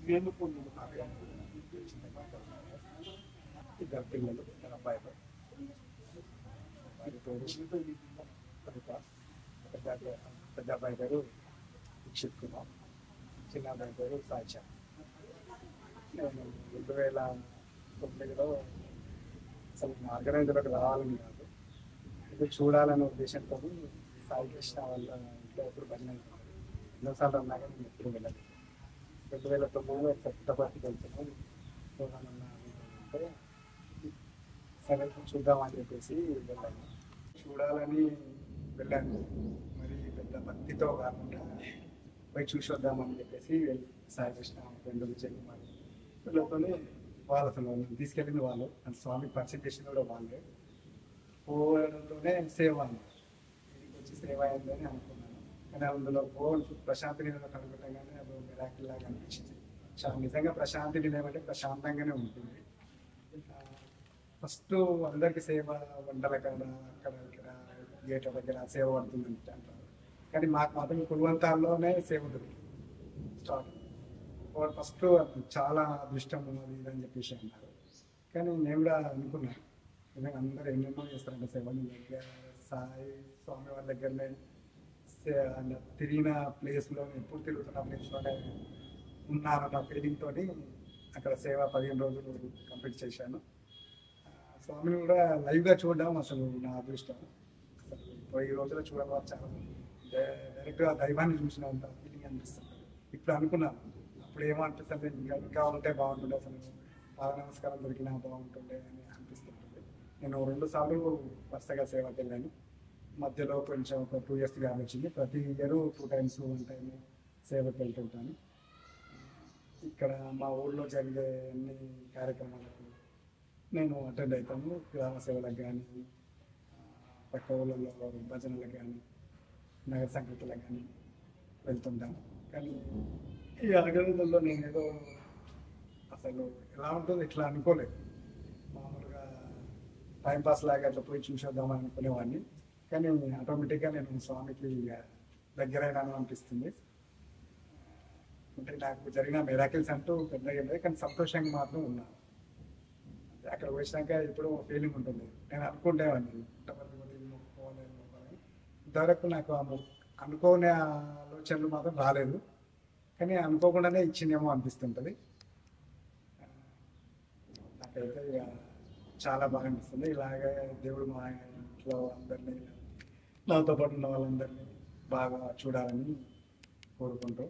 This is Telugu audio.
ఇద్దరు పిల్లలు, ఇద్దరు అబ్బాయిలు. వారి పేరు కవిత. పెద్ద పెద్ద అబ్బాయి పేరు దీక్షిత్ కుమార్, చిన్న అబ్బాయి పేరు సాయిచా. నేను 2009లో అసలు ఆర్గనైజర్లకు రావాలని కాదు, ఇది చూడాలనే ఉద్దేశంతో సాయి కృష్ణ వాళ్ళ ఇంట్లో ఎప్పుడు భజన అవుతుంది. ఎన్నోసార్లు ఉన్నా కానీ నేను ఎప్పుడు వెళ్ళలేదు. 2009లో పుట్టపర్తికి వెళ్తున్నాం, చూడాలన్నా అంటే సరే చూద్దామని చెప్పేసి వెళ్ళాను. చూడాలని వెళ్ళాను, మరి పెద్ద భక్తితో కాకుండా పోయి చూసి వద్దామని చెప్పేసి వెళ్ళి సాయి కృష్ణ ఫ్రెండ్ విజయ్ కుమార్ వీళ్ళతోనే వాళ్ళు అసలు తీసుకెళ్ళింది వాళ్ళు, అండ్ స్వామికి పరిచయం చేసింది కూడా వాళ్ళే. పోవడంలోనే సేవ అన్నారు, ఇంటికి వచ్చి సేవ అయిందని అనుకున్నాను. కానీ అందులో ప్రశాంతి నిలయం కనుగొనగానే అది మిరాకిల్ లాగా అనిపించింది. నిజంగా ప్రశాంతి నిలయం అంటే ప్రశాంతంగానే ఉంటుంది. ఫస్ట్ అందరికి సేవ వంటల కాడ అక్కడ ఇక్కడ గేట్ల దగ్గర సేవ పడుతుంది అంటారు, కానీ మాకు మాత్రం కులవంతాల్లోనే సేవ దొరికింది స్టార్ట్. ఫస్ట్ చాలా అదృష్టం అది ఇది అని చెప్పేసి అన్నారు. కానీ నేను కూడా అనుకున్నాను, నిజంగా అందరూ ఎన్నెన్నో చేస్తారంటే సేవలు. దగ్గర సాయి స్వామి వాళ్ళ దగ్గరనే తిరిగిన ప్లేస్లో, ఎప్పుడు తిరుగుతున్న ప్లేస్లోనే ఉన్నానన్న ఫీలింగ్ తోటి అక్కడ సేవ 15 రోజులు కంప్లీట్ చేశాను. స్వామిని కూడా లైవ్గా చూడడం అసలు నా అదృష్టం. అసలు ఇప్పుడు ఈ రోజులో చూడడం చాలా డైరెక్ట్గా దైవాన్ని చూసినంత ఫీలింగ్ అనిపిస్తుంది. ఇప్పుడు అనుకున్నాను, అప్పుడు ఏమో అనిపిస్తుంది, ఇంకా ఇంకా ఉంటే బాగుంటుండే, అసలు పాద నమస్కారం దొరికినా బాగుంటుండే అని అనిపిస్తుంటుంది. నేను 2 సార్లు వరుసగా సేవకి వెళ్ళాను. మధ్యలో కొంచెం ఒక 2 years గ్యాప్ వచ్చింది. ప్రతి ఇయర్ 2 times 1 time సేవకి వెళ్తుంటాను. ఇక్కడ మా ఊళ్ళో జరిగే అన్ని కార్యక్రమాలకు నేను అటెండ్ అవుతాను. గ్రామ సేవలకు కానీ, పక్క ఊళ్ళలో భజనలకు కానీ, నగర సంకీర్తనలకు కానీ వెళ్తుంటాను. కానీ ఈ ఆర్గనైజర్లో నేను ఏదో అసలు ఎలా ఉంటుందో ఇట్లా అనుకోలేదు. మామూలుగా టైంపాస్ లాగా అట్లా పోయి చూసేద్దామని అనుకునేవాడిని. కానీ ఆటోమేటిక్గా నేను స్వామికి దగ్గరైనాను అనిపిస్తుంది. అంటే నాకు జరిగిన మిరాకిల్స్ అంటూ పెద్దగా లేదు, కానీ సంతోషంగా మాత్రం ఉన్నాను. అక్కడ వచ్చినాక ఎప్పుడో ఫీలింగ్ ఉంటుంది. నేను అనుకుంటేవాడిని పుట్టపర్తి మొక్కుకోవాలి, ఇంతవరకు నాకు అనుకోని ఆలోచనలు మాత్రం రాలేదు. కానీ అనుకోకుండానే ఇచ్చిందేమో అనిపిస్తుంటుంది. నాకైతే ఇక చాలా బాగా అనిపిస్తుంది. ఇలాగే దేవుడు మా ఇంట్లో అందరినీ, నాతో పాటు ఉన్న వాళ్ళందరినీ బాగా చూడాలని కోరుకుంటూ